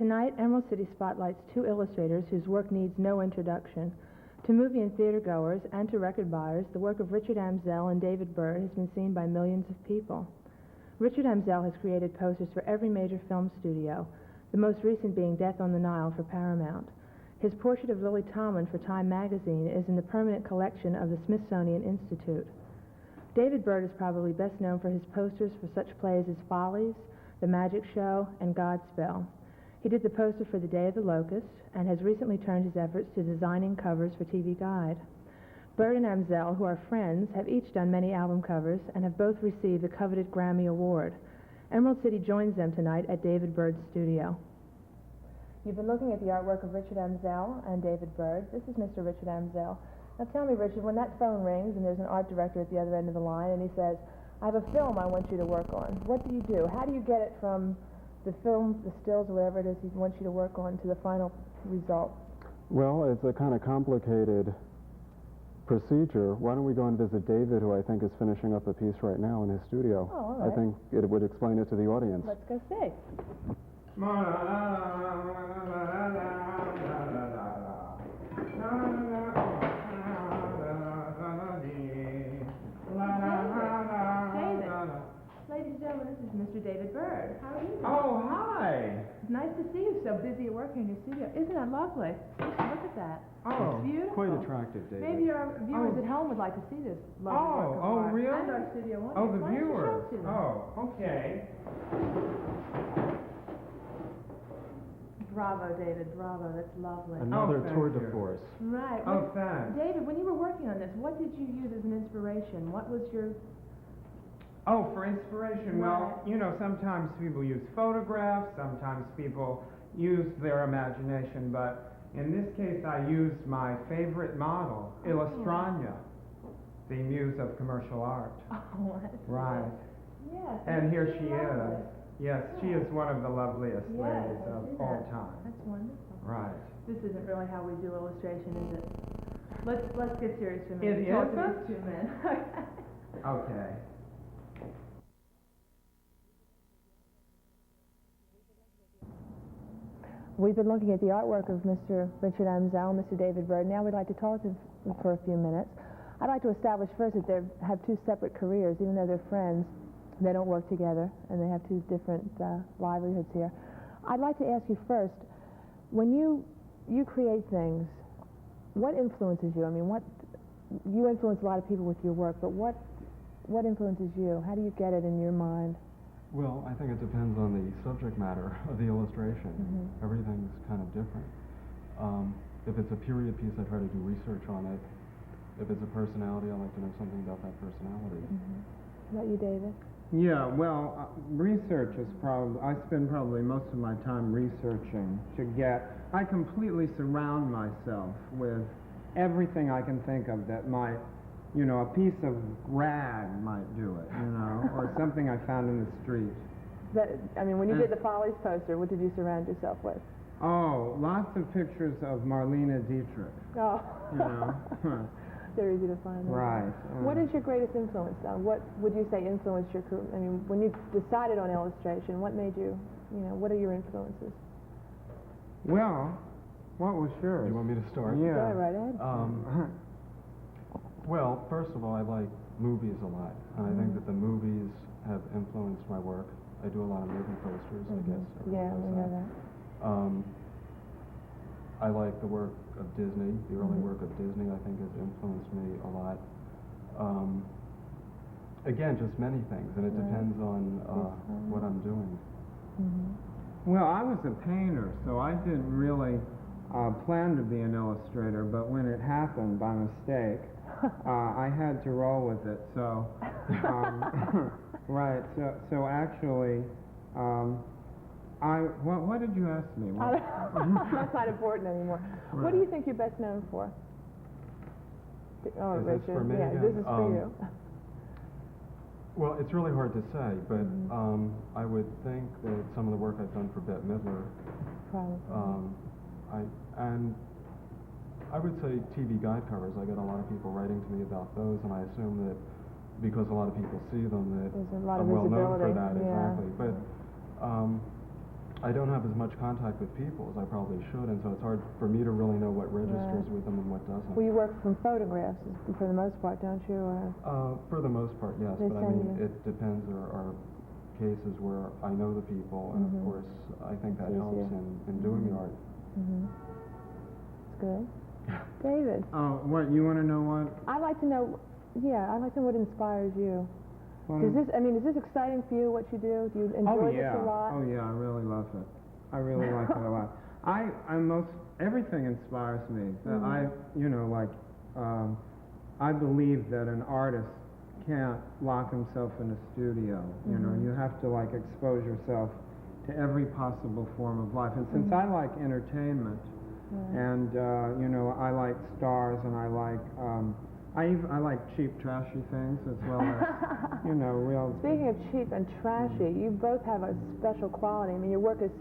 Tonight, Emerald City spotlights two illustrators whose work needs no introduction. To movie and theater goers and to record buyers, the work of Richard Amsel and David Byrd has been seen by millions of people. Richard Amsel has created posters for every major film studio, the most recent being Death on the Nile for Paramount. His portrait of Lily Tomlin for Time magazine is in the permanent collection of the Smithsonian Institute. David Byrd is probably best known for his posters for such plays as Follies, The Magic Show, and Godspell. He did the poster for The Day of the Locust and has recently turned his efforts to designing covers for TV Guide. Byrd and Amsel, who are friends, have each done many album covers and have both received the coveted Grammy Award. Emerald City joins them tonight at David Byrd's studio. You've been looking at the artwork of Richard Amsel and David Byrd. This is Mr. Richard Amsel. Now tell me, Richard, when that phone rings and there's an art director at the other end of the line and he says, I have a film I want you to work on, what do you do? How do you get it from the film, the stills, or whatever it is he wants you to work on to the final result? Well, it's a kind of complicated procedure. Why don't we go and visit David, who I think is finishing up a piece right now in his studio. Oh, all right. I think it would explain it to the audience. Let's go see. Ladies and gentlemen, this is Mr. David Byrd. How are you? Oh, hi. It's nice to see you so busy at work here in your studio. Isn't that lovely? Look at that. Oh, it's beautiful. Quite attractive, David. Maybe your viewers at home would like to see this lovely work of art. Really? And our studio audience. Oh, the Why don't you show viewers. it to them? Oh, okay. Bravo, David. Bravo. That's lovely. Another thank tour de you. force. Right. Oh, thanks. David, when you were working on this, what did you use as an inspiration? What was your... Oh, for inspiration, well, Right. you know, sometimes people use photographs, sometimes people use their imagination, but in this case I used my favorite model, Illustrania, the muse of commercial art. Oh, that's Right. Yes. And here that's she lovely. is. Yes, she is one of the loveliest Yes, ladies I of see all that. time. That's wonderful. Right. This isn't really how we do illustration, is it? Let's get serious for a minute. It Talk to isn't? these two men. Okay. We've been looking at the artwork of Mr. Richard Amsel and Mr. David Byrd. Now we'd like to talk to them for a few minutes. I'd like to establish first that they have two separate careers. Even though they're friends, they don't work together, and they have two different livelihoods here. I'd like to ask you first, when you create things, what influences you? I mean, you influence a lot of people with your work, but what influences you? How do you get it in your mind? Well, I think it depends on the subject matter of the illustration. Mm-hmm. Everything's kind of different. If it's a period piece, I try to do research on it. If it's a personality, I like to know something about that personality. Mm-hmm. How about you, David? Yeah, well, research is I spend probably most of my time researching I completely surround myself with everything I can think of that might, you know, a piece of rag might do it, you know, or something I found in the street. When you did the Follies poster, what did you surround yourself with? Oh, lots of pictures of Marlene Dietrich, Oh. you know. They're easy to find. Right. What is your greatest influence, though? What would you say influenced your career? I mean, when you decided on illustration, what made you, what are your influences? Well, what was yours? Do you want me to start? Yeah. Go right ahead. Well, first of all, I like movies a lot, and I think that the movies have influenced my work. I do a lot of movie posters, I guess. Yeah, we know that. I like the work of Disney. The early work of Disney, I think, has influenced me a lot. Again, just many things, and it depends on what I'm doing. Well, I was a painter, so I didn't really plan to be an illustrator, but when it happened by mistake, I had to roll with it. So, right. So actually, what did you ask me? That's not important anymore. Right. What do you think you're best known for? Oh, Is this Richard. for me Yeah, again? this is for you. Well, it's really hard to say, but I would think that some of the work I've done for Bette Midler, Probably. I would say TV guide covers. I get a lot of people writing to me about those, and I assume that because a lot of people see them, that There's a lot I'm of well known for visibility, that. yeah. Exactly. But I don't have as much contact with people as I probably should, and so it's hard for me to really know what registers with them and what doesn't. Well, you work from photographs for the most part, don't you? For the most part, yes, They but I send mean, you- it depends. There are cases where I know the people, and of course, I think that It's helps easier. in doing the art. It's good. David, Oh, what, you want to know what? I'd like to know, I'd like to know what inspires you. what Is this exciting for you, what you do? Do you enjoy this a lot? Oh yeah, I really love it. I really like it a lot. Everything inspires me. I believe that an artist can't lock himself in a studio. You know, you have to like expose yourself to every possible form of life. And since I like entertainment, and I like stars, and I like I like cheap, trashy things as well as real. Speaking of cheap and trashy, you both have a special quality. I mean, your work is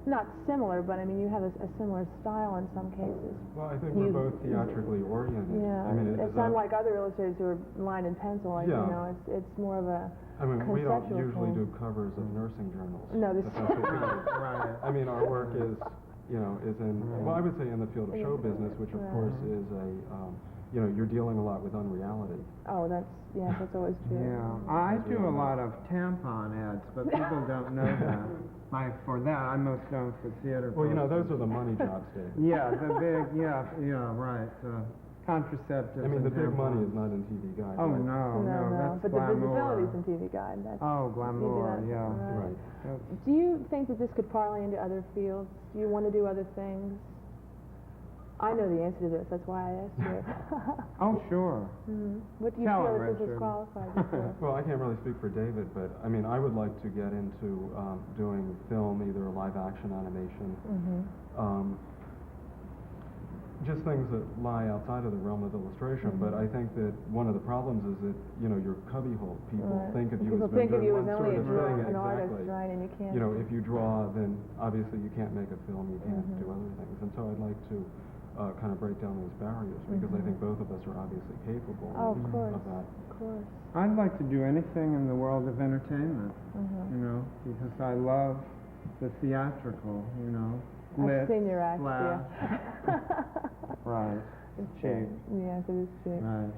not similar, but I mean, you have a similar style in some cases. Well, I think we're both theatrically oriented. Yeah, I mean, it's unlike other illustrators who are line and pencil. Like, Yeah. It's more of a I mean, we don't conceptual usually thing. do covers of nursing journals. No, this if that's what we do. Right. I mean, our work is in, well, I would say in the field of show business, which of course is you're dealing a lot with unreality. Oh, that's always true. Yeah, I do a lot of tampon ads, but people don't know that. For that, I'm most known for theater. Well, posters. those are the money jobs, Dave. Yeah, the big, right. Contraceptives. I mean, the and big money tampons. is not in TV Guide. Oh right? no, that's But glamour. the visibility's in TV Guide. That's, Oh, you do glamour, that, yeah. Right. Do you think that this could parlay into other fields? Do you want to do other things? I know the answer to this. That's why I asked you. Oh, sure. What do you Tell feel him, that this is Richard. qualified for? Well, I can't really speak for David, but I mean, I would like to get into doing film, either live action animation, just things that lie outside of the realm of illustration. But I think that one of the problems is that your cubbyhole. People think of you People as think of being you doing as one only sort of thing. an artist, Exactly. right? And you can't. If you draw, then obviously you can't make a film. You can't do other things. And so I'd like to kind of break down those barriers because I think both of us are obviously capable Oh, of course. of that. Of course. I'd like to do anything in the world of entertainment, because I love the theatrical, I've seen your act, flash. Right. It's cheap. Yes, it is cheap. Right.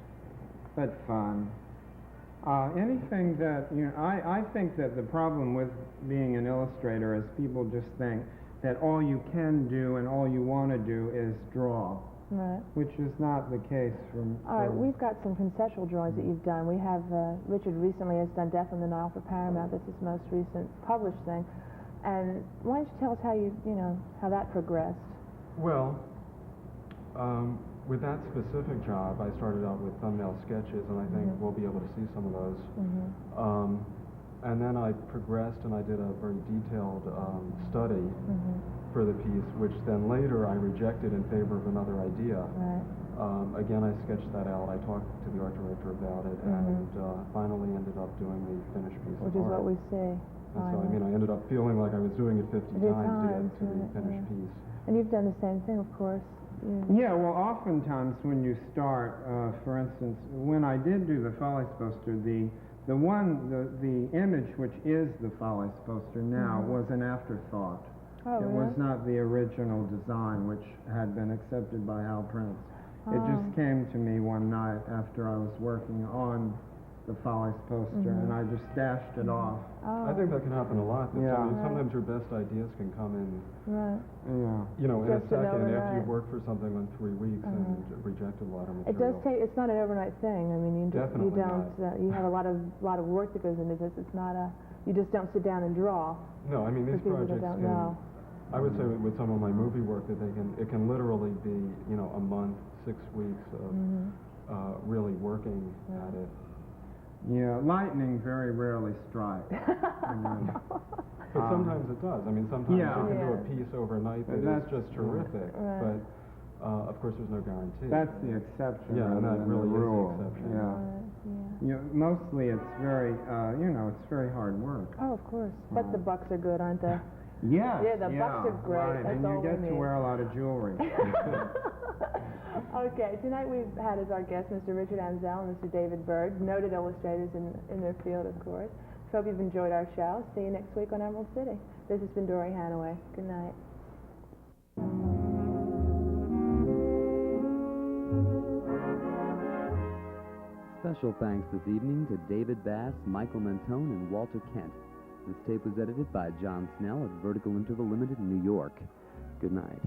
But fun. Anything that, I think that the problem with being an illustrator is people just think that all you can do and all you want to do is draw, Right. which is not the case All right, we've got some conceptual drawings that you've done. We have, Richard recently has done Death on the Nile for Paramount. That's his most recent published thing. And why don't you tell us how that progressed? Well, with that specific job, I started out with thumbnail sketches, and I think we'll be able to see some of those. And then I progressed, and I did a very detailed study for the piece, which then later I rejected in favor of another idea. Right. Again, I sketched that out. I talked to the art director about it, and finally ended up doing the finished piece Which of is art. what we see. And so, I mean, I ended up feeling like I was doing it 50 50 times to get times, to the right, finished yeah. piece. And you've done the same thing, of course. Yeah, well, oftentimes when you start, for instance, when I did do the Follies poster, the image which is the Follies poster now was an afterthought. Oh, It really? was not the original design which had been accepted by Hal Prince. It just came to me one night after I was working on the Follies poster, and I just dashed it off. Oh, I think that can happen a lot. That Yeah. sometimes your best ideas can come in, right. Yeah. in a Just an second after overnight. you've worked for something in 3 weeks and rejected a lot of It material. does take. It's not an overnight thing. I mean, you Definitely don't. You have a lot of work that goes into this. It's not you just don't sit down and draw. No, I mean, these For people that projects don't can, know. I would say with some of my movie work that it can literally be, a month, 6 weeks of really working at it. Yeah, lightning very rarely strikes. But sometimes it does. I mean, sometimes Yeah. you can do a Yeah. piece overnight that That's- is just terrific. Right. But, of course, there's no guarantee. That's the exception Yeah, and rather that than really the is the rule. exception. Yeah. Yeah. Mostly it's very, it's very hard work. Oh, of course. But the bucks are good, aren't they? Yes. Yeah, the bucks are great. Right. That's and all you we get to need. wear a lot of jewelry. Okay, tonight we've had as our guests Mr. Richard Amsel and Mr. David Byrd, noted illustrators in their field, of course. So hope you've enjoyed our show. See you next week on Emerald City. This has been Dory Hanaway. Good night. Special thanks this evening to David Bass, Michael Mentone, and Walter Kent. This tape was edited by John Snell at Vertical Interval Limited in New York. Good night.